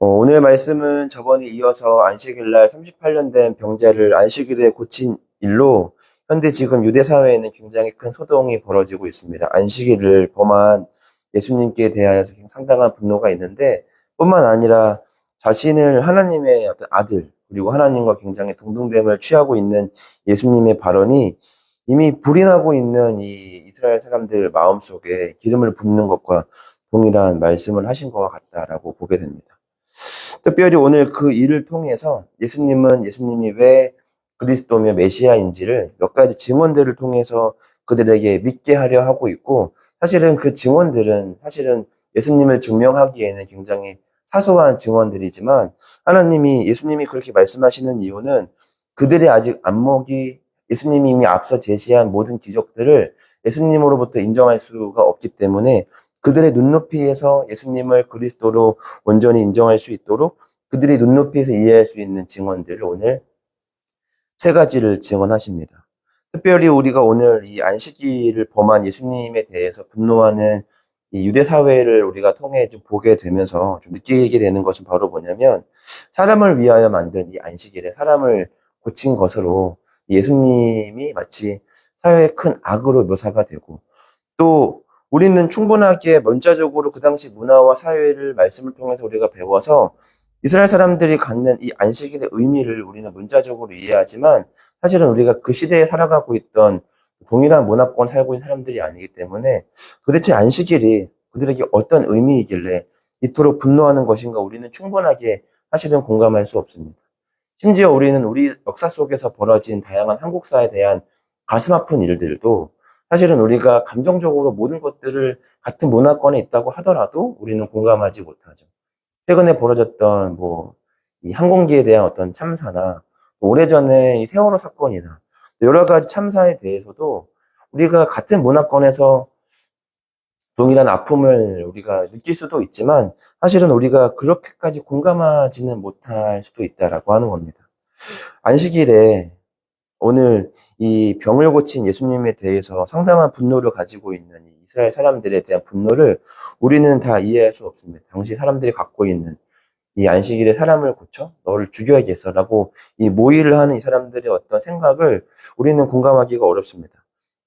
오늘 말씀은 저번에 이어서 안식일날 38년 된 병자를 안식일에 고친 일로 현대 지금 유대 사회에는 굉장히 큰 소동이 벌어지고 있습니다. 안식일을 범한 예수님께 대하여서 상당한 분노가 있는데 뿐만 아니라 자신을 하나님의 어떤 아들 그리고 하나님과 굉장히 동등됨을 취하고 있는 예수님의 발언이 이미 불이 나고 있는 이 이스라엘 사람들 마음속에 기름을 붓는 것과 동일한 말씀을 하신 것과 같다라고 보게 됩니다. 특별히 오늘 그 일을 통해서 예수님이 왜 그리스도며 메시아인지를 몇 가지 증언들을 통해서 그들에게 믿게 하려 하고 있고, 사실은 그 증언들은 사실은 예수님을 증명하기에는 굉장히 사소한 증언들이지만, 예수님이 그렇게 말씀하시는 이유는 그들의 아직 안목이 예수님이 이미 앞서 제시한 모든 기적들을 예수님으로부터 인정할 수가 없기 때문에 그들의 눈높이에서 예수님을 그리스도로 온전히 인정할 수 있도록 그들이 눈높이에서 이해할 수 있는 증언들을 오늘 세 가지를 증언하십니다. 특별히 우리가 오늘 이 안식일을 범한 예수님에 대해서 분노하는 이 유대 사회를 우리가 통해 좀 보게 되면서 좀 느끼게 되는 것은 바로 뭐냐면, 사람을 위하여 만든 이 안식일에 사람을 고친 것으로 예수님이 마치 사회의 큰 악으로 묘사가 되고, 또 우리는 충분하게 문자적으로 그 당시 문화와 사회를 말씀을 통해서 우리가 배워서 이스라엘 사람들이 갖는 이 안식일의 의미를 우리는 문자적으로 이해하지만, 사실은 우리가 그 시대에 살아가고 있던 동일한 문화권 살고 있는 사람들이 아니기 때문에 도대체 안식일이 그들에게 어떤 의미이길래 이토록 분노하는 것인가, 우리는 충분하게 사실은 공감할 수 없습니다. 심지어 우리는 우리 역사 속에서 벌어진 다양한 한국사에 대한 가슴 아픈 일들도 사실은 우리가 감정적으로 모든 것들을 같은 문화권에 있다고 하더라도 우리는 공감하지 못하죠. 최근에 벌어졌던 이 항공기에 대한 어떤 참사나 오래전에 이 세월호 사건이나 여러 가지 참사에 대해서도 우리가 같은 문화권에서 동일한 아픔을 우리가 느낄 수도 있지만, 사실은 우리가 그렇게까지 공감하지는 못할 수도 있다라고 하는 겁니다. 안식일에 오늘 이 병을 고친 예수님에 대해서 상당한 분노를 가지고 있는 이 이스라엘 사람들에 대한 분노를 우리는 다 이해할 수 없습니다. 당시 사람들이 갖고 있는 이 안식일에 사람을 고쳐 너를 죽여야겠어라고 이 모의를 하는 이 사람들의 어떤 생각을 우리는 공감하기가 어렵습니다.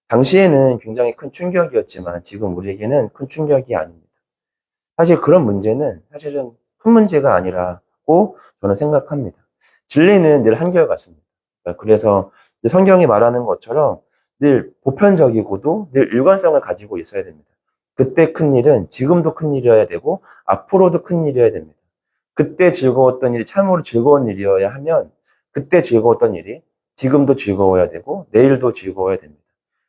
당시에는 굉장히 큰 충격이었지만 지금 우리에게는 큰 충격이 아닙니다. 사실 그런 문제는 사실은 큰 문제가 아니라고 저는 생각합니다. 진리는 늘 한결같습니다. 그래서 성경이 말하는 것처럼 늘 보편적이고도 늘 일관성을 가지고 있어야 됩니다. 그때 큰 일은 지금도 큰 일이어야 되고 앞으로도 큰 일이어야 됩니다. 그때 즐거웠던 일이 참으로 즐거운 일이어야 하면 그때 즐거웠던 일이 지금도 즐거워야 되고 내일도 즐거워야 됩니다.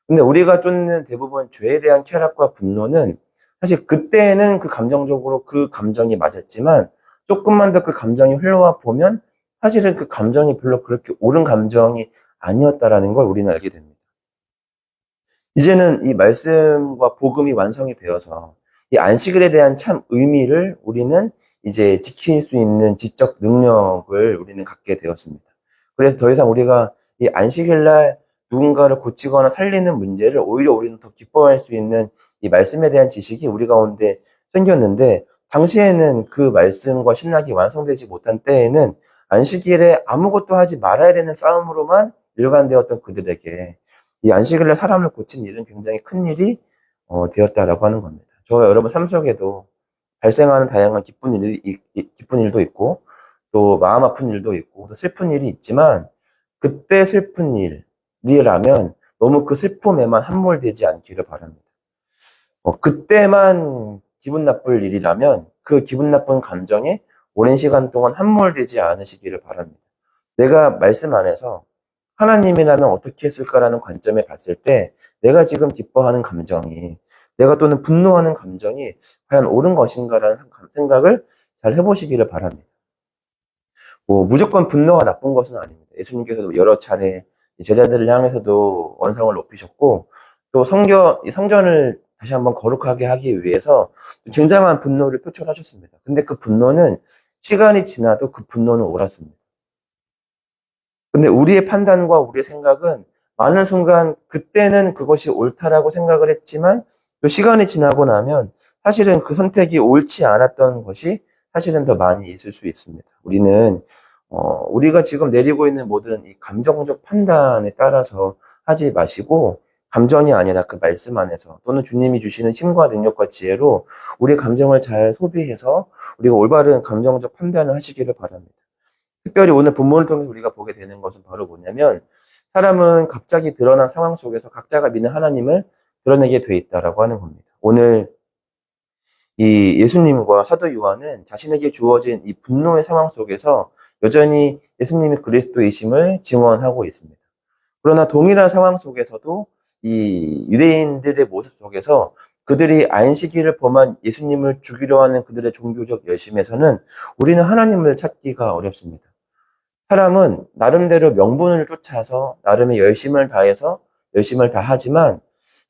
근데 우리가 쫓는 대부분 죄에 대한 쾌락과 분노는 사실 그때는 그 감정적으로 그 감정이 맞았지만 조금만 더 그 감정이 흘러와 보면 사실은 그 감정이 별로 그렇게 옳은 감정이 아니었다라는 걸 우리는 알게 됩니다. 이제는 이 말씀과 복음이 완성이 되어서 이 안식일에 대한 참 의미를 우리는 이제 지킬 수 있는 지적 능력을 우리는 갖게 되었습니다. 그래서 더 이상 우리가 이 안식일날 누군가를 고치거나 살리는 문제를 오히려 우리는 더 기뻐할 수 있는 이 말씀에 대한 지식이 우리 가운데 생겼는데, 당시에는 그 말씀과 신학이 완성되지 못한 때에는 안식일에 아무것도 하지 말아야 되는 싸움으로만 일관되었던 그들에게 이 안식일날 사람을 고친 일은 굉장히 큰 일이 되었다라고 하는 겁니다. 저와 여러분 삶 속에도 발생하는 다양한 기쁜 일도 있고 또 마음 아픈 일도 있고 또 슬픈 일이 있지만, 그때 슬픈 일이라면 너무 그 슬픔에만 함몰되지 않기를 바랍니다. 그때만 기분 나쁠 일이라면 그 기분 나쁜 감정에 오랜 시간 동안 함몰되지 않으시기를 바랍니다. 내가 말씀 안에서 하나님이라면 어떻게 했을까라는 관점에 봤을 때 내가 지금 기뻐하는 감정이, 내가 또는 분노하는 감정이 과연 옳은 것인가라는 생각을 잘 해보시기를 바랍니다. 무조건 분노가 나쁜 것은 아닙니다. 예수님께서도 여러 차례 제자들을 향해서도 언성을 높이셨고, 또 성전을 다시 한번 거룩하게 하기 위해서 굉장한 분노를 표출하셨습니다. 근데 그 분노는 시간이 지나도 그 분노는 옳았습니다. 근데 우리의 판단과 우리의 생각은 많은 순간 그때는 그것이 옳다라고 생각을 했지만 또 시간이 지나고 나면 사실은 그 선택이 옳지 않았던 것이 사실은 더 많이 있을 수 있습니다. 우리가 지금 내리고 있는 모든 이 감정적 판단에 따라서 하지 마시고, 감정이 아니라 그 말씀 안에서 또는 주님이 주시는 힘과 능력과 지혜로 우리 감정을 잘 소비해서 우리가 올바른 감정적 판단을 하시기를 바랍니다. 특별히 오늘 본문을 통해서 우리가 보게 되는 것은 바로 뭐냐면, 사람은 갑자기 드러난 상황 속에서 각자가 믿는 하나님을 드러내게 돼 있다라고 하는 겁니다. 오늘 이 예수님과 사도 요한은 자신에게 주어진 이 분노의 상황 속에서 여전히 예수님이 그리스도이심을 증언하고 있습니다. 그러나 동일한 상황 속에서도 이 유대인들의 모습 속에서 그들이 안식일을 범한 예수님을 죽이려 하는 그들의 종교적 열심에서는 우리는 하나님을 찾기가 어렵습니다. 사람은 나름대로 명분을 쫓아서 나름의 열심을 다해서 열심을 다하지만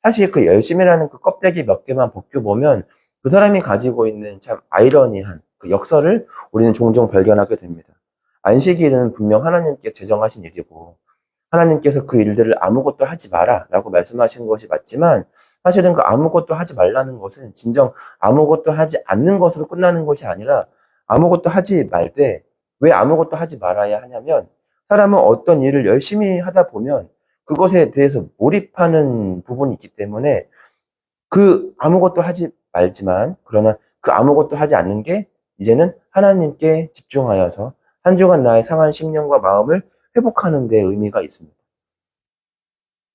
사실 그 열심이라는 그 껍데기 몇 개만 벗겨보면 그 사람이 가지고 있는 참 아이러니한 그 역설을 우리는 종종 발견하게 됩니다. 안식일은 분명 하나님께 제정하신 일이고 하나님께서 그 일들을 아무것도 하지 마라 라고 말씀하신 것이 맞지만 사실은 그 아무것도 하지 말라는 것은 진정 아무것도 하지 않는 것으로 끝나는 것이 아니라 아무것도 하지 말되 왜 아무것도 하지 말아야 하냐면 사람은 어떤 일을 열심히 하다 보면 그것에 대해서 몰입하는 부분이 있기 때문에 그 아무것도 하지 말지만 그러나 그 아무것도 하지 않는 게 이제는 하나님께 집중하여서 한 주간 나의 상한 심령과 마음을 회복하는 데 의미가 있습니다.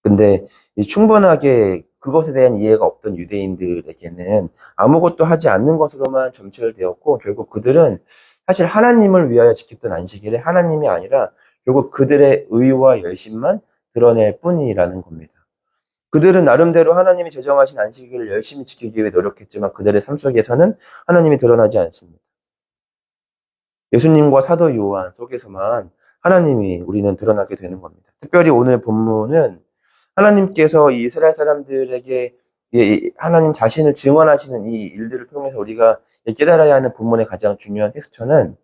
근데 충분하게 그것에 대한 이해가 없던 유대인들에게는 아무것도 하지 않는 것으로만 점철되었고 결국 그들은 사실 하나님을 위하여 지켰던 안식일에 하나님이 아니라 결국 그들의 의와 열심만 드러낼 뿐이라는 겁니다. 그들은 나름대로 하나님이 제정하신 안식일을 열심히 지키기 위해 노력했지만 그들의 삶 속에서는 하나님이 드러나지 않습니다. 예수님과 사도 요한 속에서만 하나님이 우리는 드러나게 되는 겁니다. 특별히 오늘 본문은 하나님께서 이 이스라엘 사람들에게 하나님 자신을 증언하시는 이 일들을 통해서 우리가 깨달아야 하는 본문의 가장 중요한 텍스처는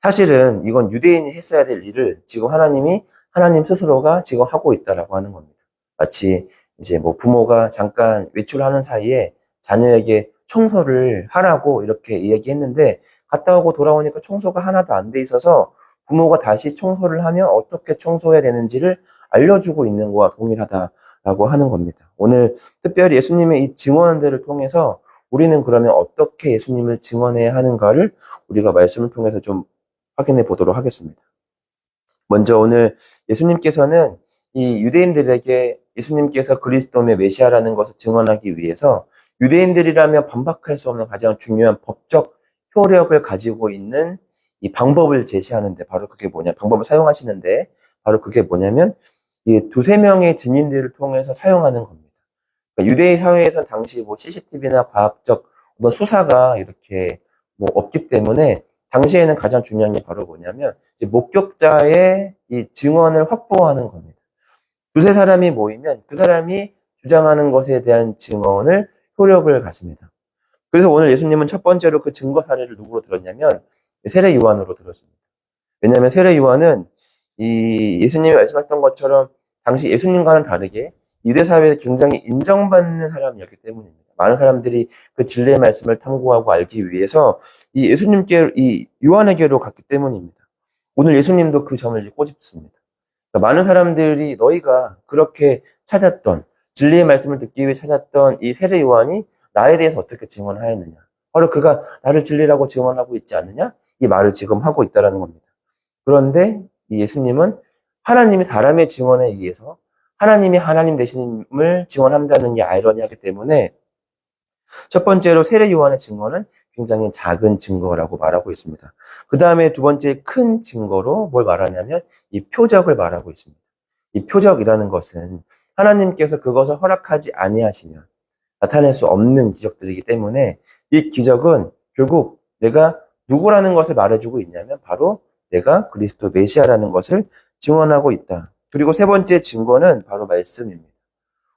사실은 이건 유대인이 했어야 될 일을 지금 하나님 스스로가 지금 하고 있다라고 하는 겁니다. 마치 이제 뭐 부모가 잠깐 외출하는 사이에 자녀에게 청소를 하라고 이렇게 이야기했는데 갔다 오고 돌아오니까 청소가 하나도 안 돼 있어서 부모가 다시 청소를 하면 어떻게 청소해야 되는지를 알려주고 있는 것과 동일하다라고 하는 겁니다. 오늘 특별히 예수님의 이 증언들을 통해서 우리는 그러면 어떻게 예수님을 증언해야 하는가를 우리가 말씀을 통해서 좀 확인해 보도록 하겠습니다. 먼저 오늘 예수님께서는 이 유대인들에게 예수님께서 그리스도의 메시아라는 것을 증언하기 위해서 유대인들이라면 반박할 수 없는 가장 중요한 법적 효력을 가지고 있는 이 방법을 제시하는데 바로 그게 방법을 사용하시는데 바로 그게 뭐냐면 이 두세 명의 증인들을 통해서 사용하는 겁니다. 그러니까 유대인 사회에서 당시 뭐 CCTV나 과학적 어떤 수사가 이렇게 뭐 없기 때문에 당시에는 가장 중요한 게 바로 뭐냐면 이제 목격자의 이 증언을 확보하는 겁니다. 두세 사람이 모이면 그 사람이 주장하는 것에 대한 증언을 효력을 갖습니다. 그래서 오늘 예수님은 첫 번째로 그 증거 사례를 누구로 들었냐면 세례 요한으로 들었습니다. 왜냐하면 세례 요한은 이 예수님이 말씀하셨던 것처럼 당시 예수님과는 다르게 유대 사회에서 굉장히 인정받는 사람이었기 때문입니다. 많은 사람들이 그 진리의 말씀을 탐구하고 알기 위해서 이 요한에게로 갔기 때문입니다. 오늘 예수님도 그 점을 꼬집습니다. 그러니까 많은 사람들이 너희가 그렇게 찾았던 진리의 말씀을 듣기 위해 찾았던 이 세례 요한이 나에 대해서 어떻게 증언하였느냐? 바로 그가 나를 진리라고 증언하고 있지 않느냐? 이 말을 지금 하고 있다라는 겁니다. 그런데 이 예수님은 하나님이 사람의 증언에 의해서 하나님이 하나님 되심을 증언한다는 게 아이러니하기 때문에 첫 번째로 세례 요한의 증언은 굉장히 작은 증거라고 말하고 있습니다. 그 다음에 두 번째 큰 증거로 뭘 말하냐면 이 표적을 말하고 있습니다. 이 표적이라는 것은 하나님께서 그것을 허락하지 아니하시면 나타낼 수 없는 기적들이기 때문에 이 기적은 결국 내가 누구라는 것을 말해주고 있냐면 바로 내가 그리스도 메시아라는 것을 증언하고 있다. 그리고 세 번째 증거는 바로 말씀입니다.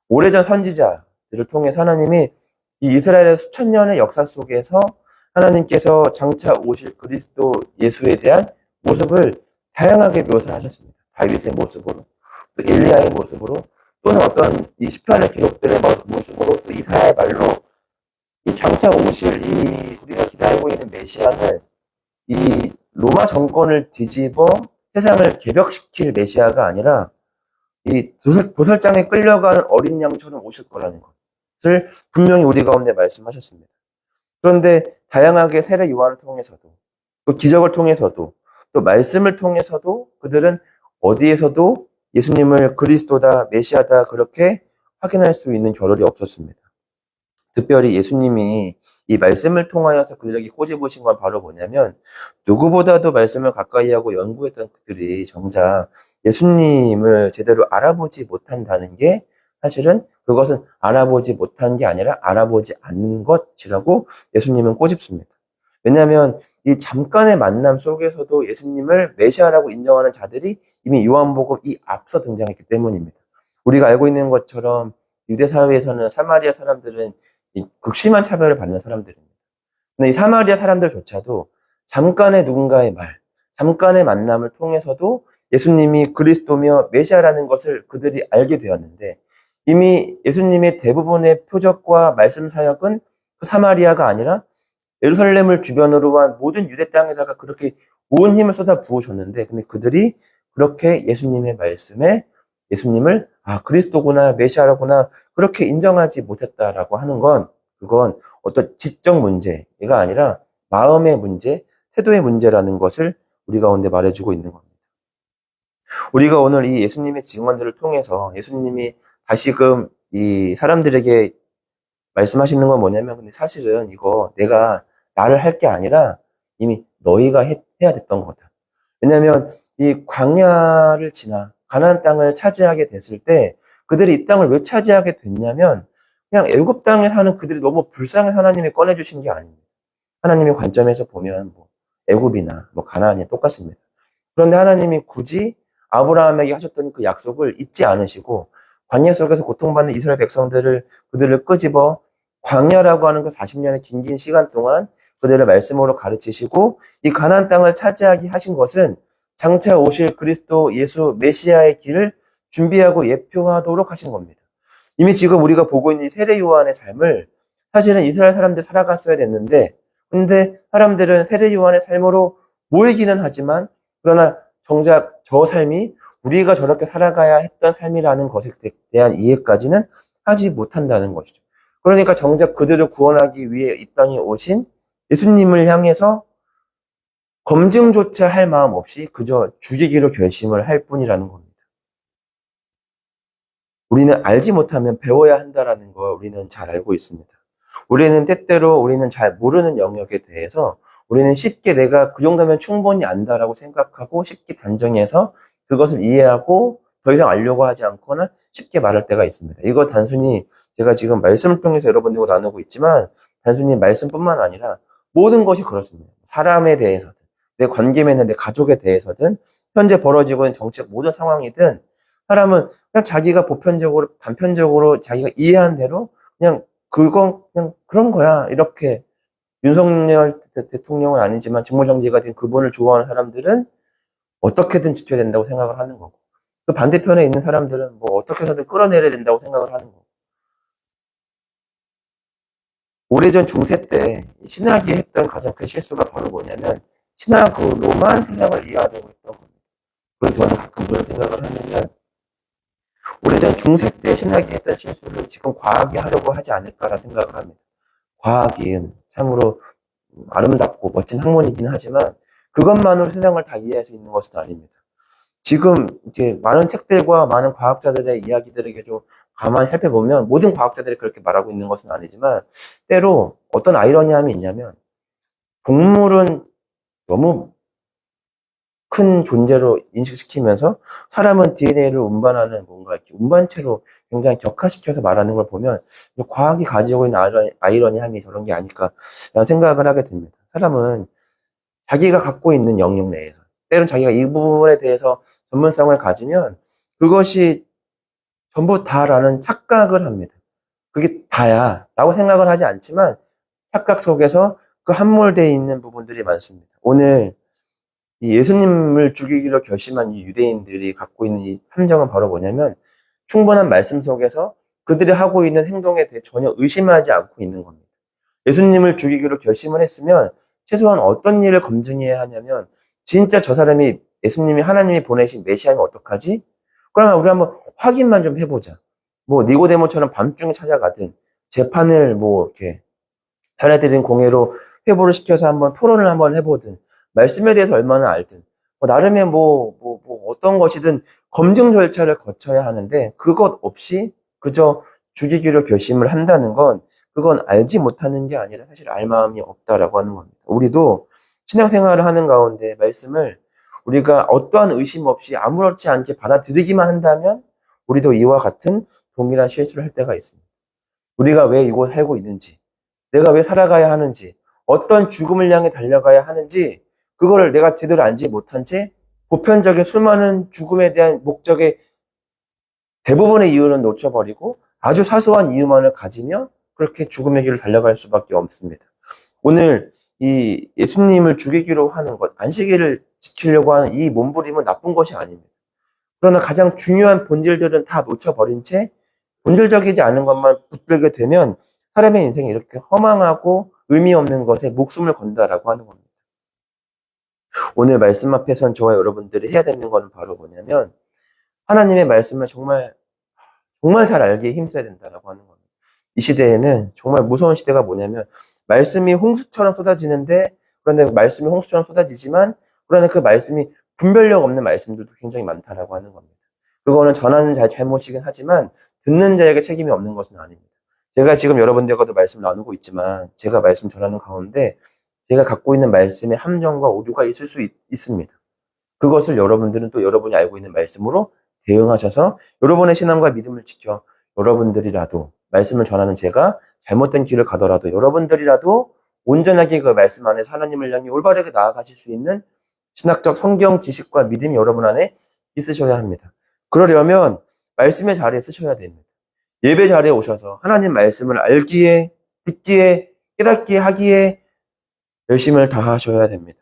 오래전 선지자들을 통해서 하나님이 이 이스라엘의 수천 년의 역사 속에서 하나님께서 장차 오실 그리스도 예수에 대한 모습을 다양하게 묘사하셨습니다. 다윗의 모습으로, 또 엘리야의 모습으로, 또는 어떤 이 시편의 기록들의 모습으로, 또 이사야의 말로 이 장차 오실 이 우리가 기다리고 있는 메시아는 이 로마 정권을 뒤집어 세상을 개벽시킬 메시아가 아니라 이 도살장에 끌려가는 어린 양처럼 오실 거라는 것을 분명히 우리 가운데 말씀하셨습니다. 그런데 다양하게 세례 요한을 통해서도 또 기적을 통해서도 또 말씀을 통해서도 그들은 어디에서도 예수님을 그리스도다, 메시아다 그렇게 확인할 수 있는 겨를이 없었습니다. 특별히 예수님이 이 말씀을 통하여서 그들에게 꼬집으신 건 바로 뭐냐면 누구보다도 말씀을 가까이 하고 연구했던 그들이 정작 예수님을 제대로 알아보지 못한다는 게 사실은 그것은 알아보지 못한 게 아니라 알아보지 않는 것이라고 예수님은 꼬집습니다. 왜냐하면 이 잠깐의 만남 속에서도 예수님을 메시아라고 인정하는 자들이 이미 요한복음 이 앞서 등장했기 때문입니다. 우리가 알고 있는 것처럼 유대 사회에서는 사마리아 사람들은 이 극심한 차별을 받는 사람들입니다. 근데 이 사마리아 사람들조차도 잠깐의 누군가의 말, 잠깐의 만남을 통해서도 예수님이 그리스도며 메시아라는 것을 그들이 알게 되었는데 이미 예수님의 대부분의 표적과 말씀 사역은 그 사마리아가 아니라 예루살렘을 주변으로 한 모든 유대 땅에다가 그렇게 온 힘을 쏟아 부으셨는데 근데 그들이 그렇게 예수님의 말씀에 예수님을 그리스도구나 메시아라구나 그렇게 인정하지 못했다라고 하는 건 그건 어떤 지적 문제가 아니라 마음의 문제, 태도의 문제라는 것을 우리 가운데 말해주고 있는 겁니다. 우리가 오늘 이 예수님의 증언들을 통해서 예수님이 다시금 이 사람들에게 말씀하시는 건 뭐냐면 근데 사실은 이거 내가 나를 할 게 아니라 이미 너희가 해야 됐던 거다. 왜냐하면 이 광야를 지나 가나안 땅을 차지하게 됐을 때 그들이 이 땅을 왜 차지하게 됐냐면 그냥 애굽 땅에 사는 그들이 너무 불쌍해서 하나님이 꺼내주신 게 아닙니다. 하나님의 관점에서 보면 뭐 애굽이나 뭐 가나안이 똑같습니다. 그런데 하나님이 굳이 아브라함에게 하셨던 그 약속을 잊지 않으시고 광야 속에서 고통받는 이스라엘 백성들을 그들을 끄집어 광야라고 하는 그 40년의 긴 시간 동안 그들을 말씀으로 가르치시고 이 가나안 땅을 차지하게 하신 것은 장차 오실 그리스도 예수 메시아의 길을 준비하고 예표하도록 하신 겁니다. 이미 지금 우리가 보고 있는 이 세례 요한의 삶을 사실은 이스라엘 사람들 살아갔어야 됐는데 근데 사람들은 세례 요한의 삶으로 모이기는 하지만 그러나 정작 저 삶이 우리가 저렇게 살아가야 했던 삶이라는 것에 대한 이해까지는 하지 못한다는 것이죠. 그러니까 정작 그들을 구원하기 위해 이 땅에 오신 예수님을 향해서 검증조차 할 마음 없이 그저 죽이기로 결심을 할 뿐이라는 겁니다. 우리는 알지 못하면 배워야 한다는 걸 우리는 잘 알고 있습니다. 우리는 때때로 우리는 잘 모르는 영역에 대해서 우리는 쉽게 내가 그 정도면 충분히 안다라고 생각하고 쉽게 단정해서 그것을 이해하고 더 이상 알려고 하지 않거나 쉽게 말할 때가 있습니다. 이거 단순히 제가 지금 말씀을 통해서 여러분들과 나누고 있지만 단순히 말씀뿐만 아니라 모든 것이 그렇습니다. 사람에 대해서든 내 관계 맺는 내 가족에 대해서든 현재 벌어지고 있는 정책 모든 상황이든 사람은 그냥 자기가 보편적으로 단편적으로 자기가 이해한 대로 그냥 그건 그냥 그런 거야 이렇게 윤석열 대통령은 아니지만 직무정지가 된 그분을 좋아하는 사람들은 어떻게든 지켜야 된다고 생각을 하는 거고 그 반대편에 있는 사람들은 뭐 어떻게 해서든 끌어내려야 된다고 생각을 하는 거고 오래전 중세 때 신학이 했던 가장 큰 실수가 바로 뭐냐면 신학으로만 세상을 이해하려고 했던 겁니다. 그래서 저는 가끔 그런 생각을 하면 오래전 중세 때 신학이 했던 실수를 지금 과학이 하려고 하지 않을까라는 생각을 합니다. 과학이 참으로 아름답고 멋진 학문이긴 하지만 그것만으로 세상을 다 이해할 수 있는 것은 아닙니다. 지금 이렇게 많은 책들과 많은 과학자들의 이야기들을 좀 가만히 살펴보면 모든 과학자들이 그렇게 말하고 있는 것은 아니지만 때로 어떤 아이러니함이 있냐면 동물은 너무 큰 존재로 인식시키면서 사람은 DNA를 운반하는 뭔가 이렇게 운반체로 굉장히 격화시켜서 말하는 걸 보면 과학이 가지고 있는 아이러니함이 저런 게 아닐까라는 생각을 하게 됩니다. 사람은 자기가 갖고 있는 영역 내에서 때로는 자기가 이 부분에 대해서 전문성을 가지면 그것이 전부 다라는 착각을 합니다. 그게 다야 라고 생각을 하지 않지만 착각 속에서 그 함몰되어 있는 부분들이 많습니다. 오늘 이 예수님을 죽이기로 결심한 이 유대인들이 갖고 있는 이 함정은 바로 뭐냐면 충분한 말씀 속에서 그들이 하고 있는 행동에 대해 전혀 의심하지 않고 있는 겁니다. 예수님을 죽이기로 결심을 했으면 최소한 어떤 일을 검증해야 하냐면, 진짜 저 사람이 예수님이 하나님이 보내신 메시아면 어떡하지? 그러면 우리 한번 확인만 좀 해보자. 뭐 니고데모처럼 밤중에 찾아가든 재판을 뭐 이렇게 자녀들인 공예로 회부를 시켜서 한번 토론을 한번 해보든 말씀에 대해서 얼마나 알든 뭐 나름의 뭐 어떤 것이든 검증 절차를 거쳐야 하는데 그것 없이 그저 죽이기로 결심을 한다는 건 그건 알지 못하는 게 아니라 사실 알 마음이 없다라고 하는 겁니다. 우리도 신앙생활을 하는 가운데 말씀을 우리가 어떠한 의심 없이 아무렇지 않게 받아들이기만 한다면 우리도 이와 같은 동일한 실수를 할 때가 있습니다. 우리가 왜 이곳 살고 있는지, 내가 왜 살아가야 하는지, 어떤 죽음을 향해 달려가야 하는지, 그거를 내가 제대로 알지 못한 채 보편적인 수많은 죽음에 대한 목적의 대부분의 이유는 놓쳐버리고 아주 사소한 이유만을 가지며 그렇게 죽음의 길을 달려갈 수밖에 없습니다. 오늘 이 예수님을 죽이기로 하는 것, 안식일을 지키려고 하는 이 몸부림은 나쁜 것이 아닙니다. 그러나 가장 중요한 본질들은 다 놓쳐버린 채 본질적이지 않은 것만 붙들게 되면 사람의 인생이 이렇게 허망하고 의미 없는 것에 목숨을 건다라고 하는 겁니다. 오늘 말씀 앞에선 저와 여러분들이 해야 되는 것은 바로 뭐냐면 하나님의 말씀을 정말 잘 알기에 힘써야 된다라고 하는 겁니다. 이 시대에는 정말 무서운 시대가 뭐냐면 말씀이 홍수처럼 쏟아지는데 그런데 말씀이 홍수처럼 쏟아지지만 그러나 그 말씀이 분별력 없는 말씀들도 굉장히 많다라고 하는 겁니다. 그거는 전하는 자의 잘못이긴 하지만 듣는 자에게 책임이 없는 것은 아닙니다. 제가 지금 여러분들과도 말씀 나누고 있지만 제가 말씀 전하는 가운데 제가 갖고 있는 말씀에 함정과 오류가 있을 수 있습니다. 그것을 여러분들은 또 여러분이 알고 있는 말씀으로 대응하셔서 여러분의 신앙과 믿음을 지켜 여러분들이라도 말씀을 전하는 제가 잘못된 길을 가더라도 여러분들이라도 온전하게 그 말씀 안에서 하나님을 향해 올바르게 나아가실 수 있는 신학적 성경 지식과 믿음이 여러분 안에 있으셔야 합니다. 그러려면 말씀의 자리에 쓰셔야 됩니다. 예배 자리에 오셔서 하나님 말씀을 알기에, 듣기에, 깨닫기에 하기에 열심을 다하셔야 됩니다.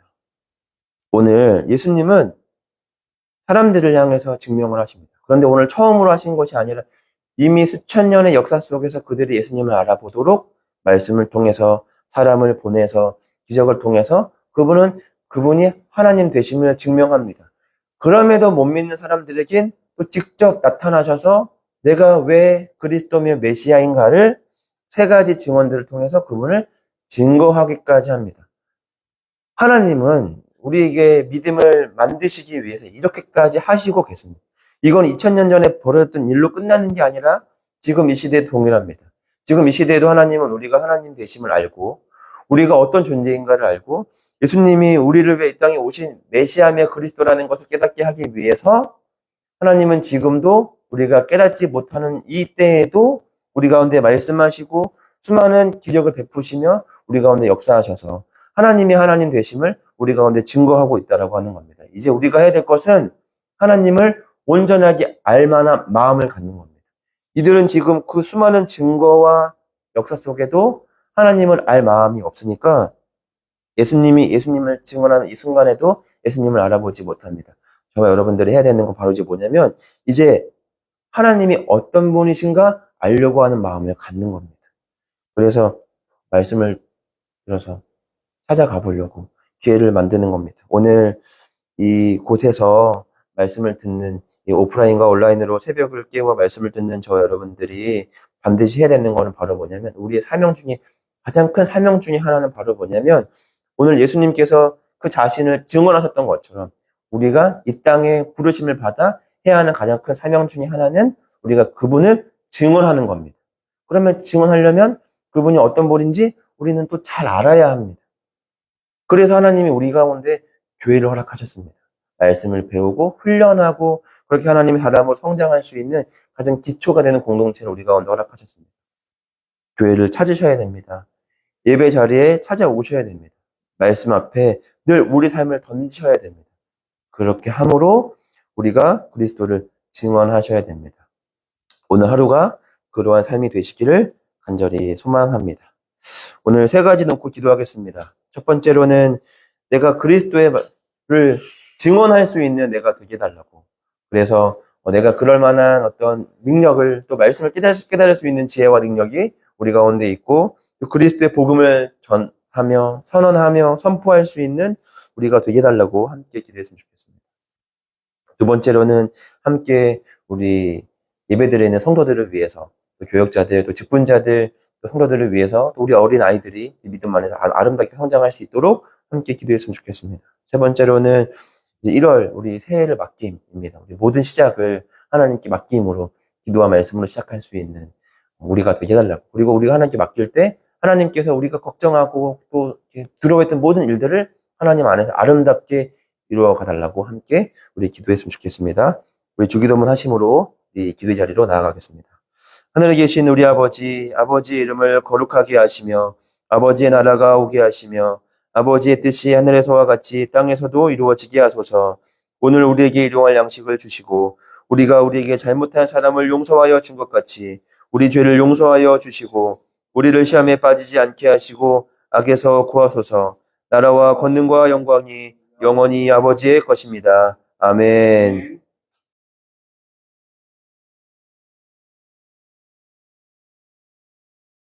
오늘 예수님은 사람들을 향해서 증명을 하십니다. 그런데 오늘 처음으로 하신 것이 아니라 이미 수천 년의 역사 속에서 그들이 예수님을 알아보도록 말씀을 통해서 사람을 보내서 기적을 통해서 그분이 하나님 되심을 증명합니다. 그럼에도 못 믿는 사람들에겐 또 직접 나타나셔서 내가 왜 그리스도며 메시아인가를 세 가지 증언들을 통해서 그분을 증거하기까지 합니다. 하나님은 우리에게 믿음을 만드시기 위해서 이렇게까지 하시고 계십니다. 이건 2000년 전에 벌어졌던 일로 끝나는 게 아니라 지금 이 시대에 동일합니다. 지금 이 시대에도 하나님은 우리가 하나님 되심을 알고 우리가 어떤 존재인가를 알고 예수님이 우리를 위해 이 땅에 오신 메시아며 그리스도라는 것을 깨닫게 하기 위해서 하나님은 지금도 우리가 깨닫지 못하는 이 때에도 우리 가운데 말씀하시고 수많은 기적을 베푸시며 우리 가운데 역사하셔서 하나님이 하나님 되심을 우리 가운데 증거하고 있다라고 하는 겁니다. 이제 우리가 해야 될 것은 하나님을 온전하게 알 만한 마음을 갖는 겁니다. 이들은 지금 그 수많은 증거와 역사 속에도 하나님을 알 마음이 없으니까 예수님을 증언하는 이 순간에도 예수님을 알아보지 못합니다. 저와 여러분들이 해야 되는 건 바로 이제 뭐냐면 이제 하나님이 어떤 분이신가 알려고 하는 마음을 갖는 겁니다. 그래서 말씀을 들어서 찾아가 보려고 기회를 만드는 겁니다. 오늘 이 곳에서 말씀을 듣는 이 오프라인과 온라인으로 새벽을 깨워 말씀을 듣는 저 여러분들이 반드시 해야 되는 거는 바로 뭐냐면 우리의 사명 중에 가장 큰 사명 중에 하나는 바로 뭐냐면 오늘 예수님께서 그 자신을 증언하셨던 것처럼 우리가 이 땅에 부르심을 받아 해야 하는 가장 큰 사명 중에 하나는 우리가 그분을 증언하는 겁니다. 그러면 증언하려면 그분이 어떤 분인지 우리는 또 잘 알아야 합니다. 그래서 하나님이 우리 가운데 교회를 허락하셨습니다. 말씀을 배우고 훈련하고 그렇게 하나님의 사람으로 성장할 수 있는 가장 기초가 되는 공동체를 우리 가운데 허락하셨습니다. 교회를 찾으셔야 됩니다. 예배 자리에 찾아오셔야 됩니다. 말씀 앞에 늘 우리 삶을 던지셔야 됩니다. 그렇게 함으로 우리가 그리스도를 증언하셔야 됩니다. 오늘 하루가 그러한 삶이 되시기를 간절히 소망합니다. 오늘 세 가지 놓고 기도하겠습니다. 첫 번째로는 내가 그리스도를 증언할 수 있는 내가 되게 해달라고. 그래서 내가 그럴 만한 어떤 능력을 또 말씀을 깨달을 수 있는 지혜와 능력이 우리 가운데 있고 또 그리스도의 복음을 하며 선언하며 선포할 수 있는 우리가 되게 해달라고 함께 기도했으면 좋겠습니다. 두 번째로는 함께 우리 예배드리는 성도들을 위해서 또 교역자들, 또 직분자들, 또 성도들을 위해서 또 우리 어린 아이들이 믿음 안에서 아름답게 성장할 수 있도록 함께 기도했으면 좋겠습니다. 세 번째로는 이제 1월 우리 새해를 맡김입니다. 우리 모든 시작을 하나님께 맡김으로 기도와 말씀으로 시작할 수 있는 우리가 되게 해달라고. 그리고 우리가 하나님께 맡길 때 하나님께서 우리가 걱정하고 또 두려워했던 모든 일들을 하나님 안에서 아름답게 이루어 가달라고 함께 우리 기도했으면 좋겠습니다. 우리 주기도문 하심으로 이 기도의 자리로 나아가겠습니다. 하늘에 계신 우리 아버지, 아버지의 이름을 거룩하게 하시며 아버지의 나라가 오게 하시며 아버지의 뜻이 하늘에서와 같이 땅에서도 이루어지게 하소서. 오늘 우리에게 일용할 양식을 주시고 우리가 우리에게 잘못한 사람을 용서하여 준 것 같이 우리 죄를 용서하여 주시고 우리를 시험에 빠지지 않게 하시고 악에서 구하소서. 나라와 권능과 영광이 영원히 아버지의 것입니다. 아멘.